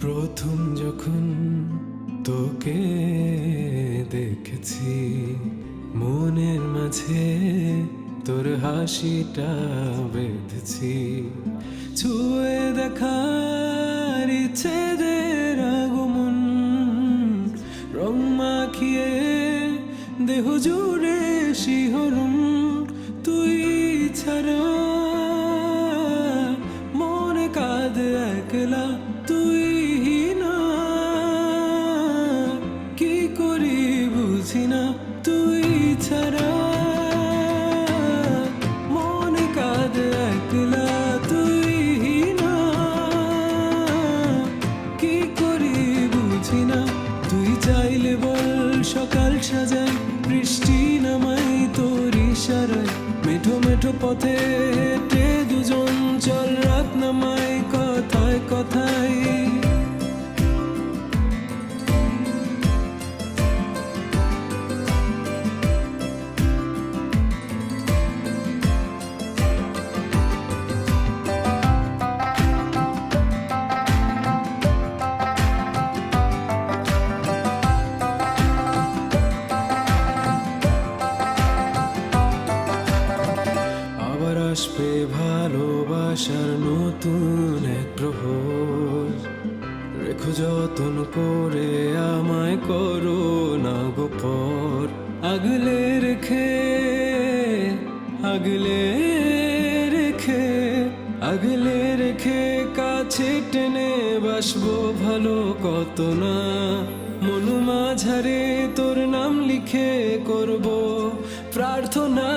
প্রথম যখন তোকে দেখেছি, মনের মাঝে তোর হাসিটা বেঁধেছি। ছুঁয়ে দেখার ইচ্ছেদের আগমন, রং মাখিয়ে দেহ জুড়ে শিহরণ। তুই ছাড়া মনে কাঁদে একলা, তুই না কি করি বুঝি না। তুই ছাড়া মনে কাঁদে একলা, তুই না কি করি বুঝি না। তুই চাইলে বল সকাল সাজাই, বৃষ্টি নামাই তোর ইশারায়। মেঠো মেঠো পথে হেঁটে দুজন চল, রাত নামাই কথায় কথায়। আবার আসবে ভালোবাসার নতুন এক প্রহর, রেখো যতন করে আমায় করো না গোপর। আগলে রেখে আগলে রেখে আগলে রেখে কাছে টেনে বাসবো ভালো কত না। মন মাঝারে তোর নাম লিখে করব প্রার্থনা।